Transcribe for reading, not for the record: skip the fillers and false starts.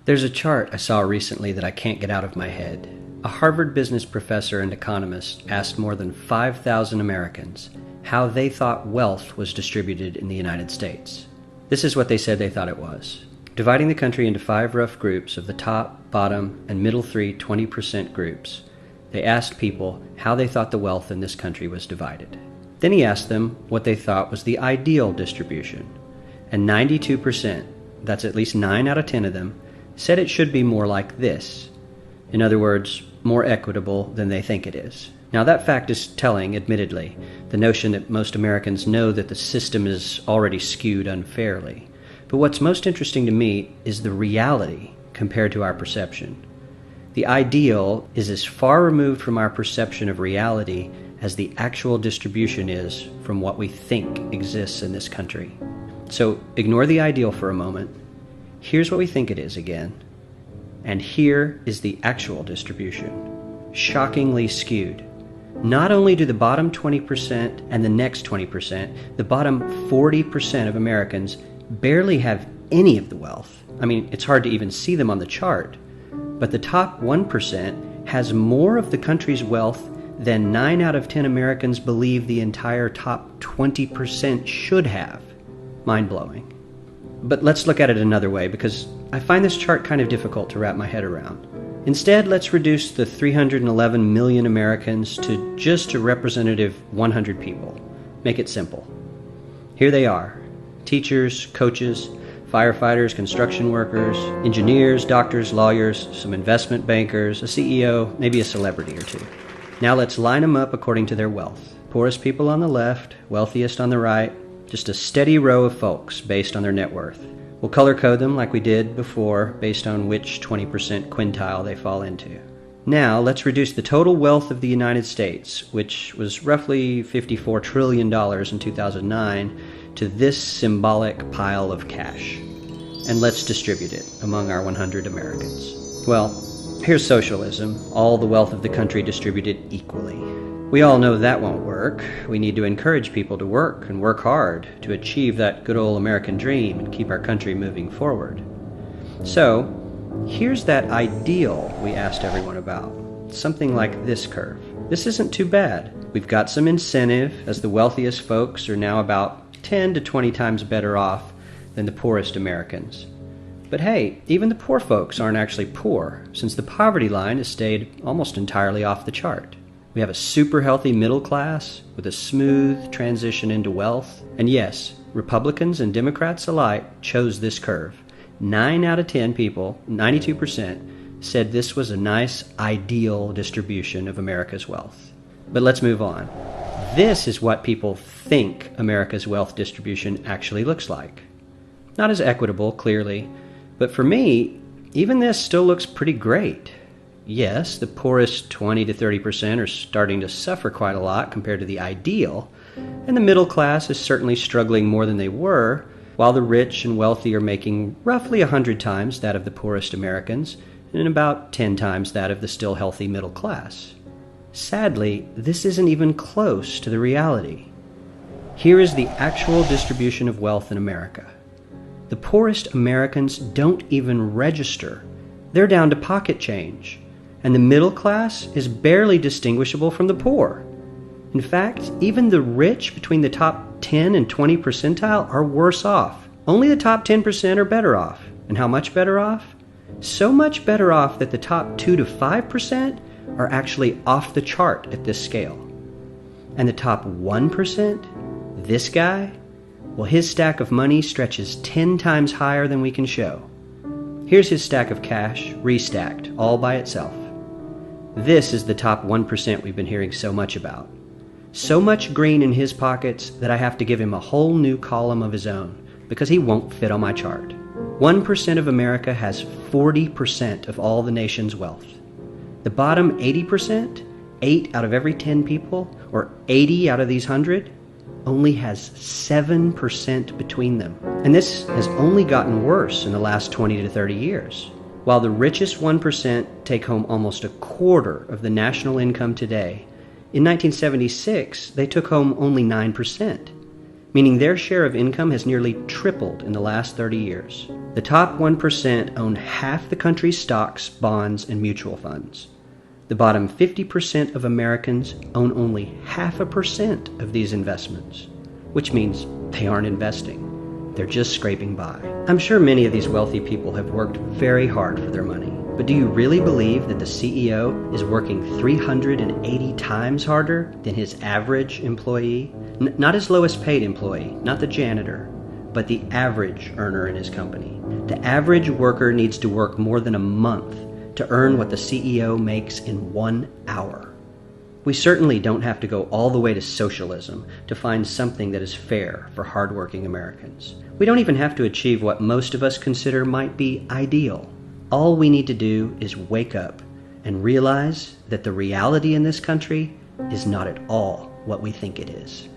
There's a chart I saw recently that I can't get out of my head. A Harvard business professor and economist asked more than 5,000 Americans how they thought wealth was distributed in the United States. This is what they said they thought it was. Dividing the country into 5 rough groups of the top, bottom, and middle 3 20% groups, they asked people how they thought the wealth in this country was divided. Then he asked them what they thought was the ideal distribution. And 92%, that's at least 9 out of 10 of them, said it should be more like this. In other words, more equitable than they think it is. Now that fact is telling, admittedly, the notion that most Americans know that the system is already skewed unfairly. But what's most interesting to me is the reality compared to our perception. The ideal is as far removed from our perception of reality as the actual distribution is from what we think exists in this country. So ignore the ideal for a moment. Here's what we think it is again. And here is the actual distribution. Shockingly skewed. Not only do the bottom 20% and the next 20%, the bottom 40% of Americans barely have any of the wealth. I mean, it's hard to even see them on the chart. But the top 1% has more of the country's wealth than 9 out of 10 Americans believe the entire top 20% should have. Mind-blowing. But let's look at it another way, because I find this chart kind of difficult to wrap my head around. Instead, let's reduce the 311 million Americans to just a representative 100 people. Make it simple. Here they are. Teachers, coaches, firefighters, construction workers, engineers, doctors, lawyers, some investment bankers, a CEO, maybe a celebrity or two. Now let's line them up according to their wealth. Poorest people on the left, wealthiest on the right. Just a steady row of folks based on their net worth. We'll color code them like we did before based on which 20% quintile they fall into. Now let's reduce the total wealth of the United States, which was roughly $54 trillion in 2009, to this symbolic pile of cash. And let's distribute it among our 100 Americans. Well, here's socialism, all the wealth of the country distributed equally. We all know that won't work. We need to encourage people to work and work hard to achieve that good old American dream and keep our country moving forward. So, here's that ideal we asked everyone about. Something like this curve. This isn't too bad. We've got some incentive, as the wealthiest folks are now about 10 to 20 times better off than the poorest Americans. But hey, even the poor folks aren't actually poor, since the poverty line has stayed almost entirely off the chart. We have a super healthy middle class with a smooth transition into wealth. And yes, Republicans and Democrats alike chose this curve. 9 out of 10 people, 92%, said this was a nice, ideal distribution of America's wealth. But let's move on. This is what people think America's wealth distribution actually looks like. Not as equitable, clearly, but for me, even this still looks pretty great. Yes, the poorest 20 to 30% are starting to suffer quite a lot compared to the ideal, and the middle class is certainly struggling more than they were, while the rich and wealthy are making roughly 100 times that of the poorest Americans, and about 10 times that of the still healthy middle class. Sadly, this isn't even close to the reality. Here is the actual distribution of wealth in America. The poorest Americans don't even register. They're down to pocket change. And the middle class is barely distinguishable from the poor. In fact, even the rich between the top 10 and 20 percentile are worse off. Only the top 10% are better off. And how much better off? So much better off that the top 2 to 5% are actually off the chart at this scale. And the top 1%, this guy, well, his stack of money stretches 10 times higher than we can show. Here's his stack of cash, restacked, all by itself. This is the top 1% we've been hearing so much about. So much green in his pockets that I have to give him a whole new column of his own, because he won't fit on my chart. 1% of America has 40% of all the nation's wealth. The bottom 80%, 8 out of every 10 people, or 80 out of these 100, only has 7% between them. And this has only gotten worse in the last 20 to 30 years. While the richest 1% take home almost a quarter of the national income today, in 1976, they took home only 9%. meaning their share of income has nearly tripled in the last 30 years. The top 1% own half the country's stocks, bonds, and mutual funds. The bottom 50% of Americans own only 0.5% of these investments, which means they aren't investing. They're just scraping by. I'm sure many of these wealthy people have worked very hard for their money, but do you really believe that the CEO is working 380 times harder than his average employee? Not his lowest paid employee, not the janitor, but the average earner in his company. The average worker needs to work more than a month to earn what the CEO makes in 1 hour. We certainly don't have to go all the way to socialism to find something that is fair for hardworking Americans. We don't even have to achieve what most of us consider might be ideal. All we need to do is wake up and realize that the reality in this country is not at all what we think it is.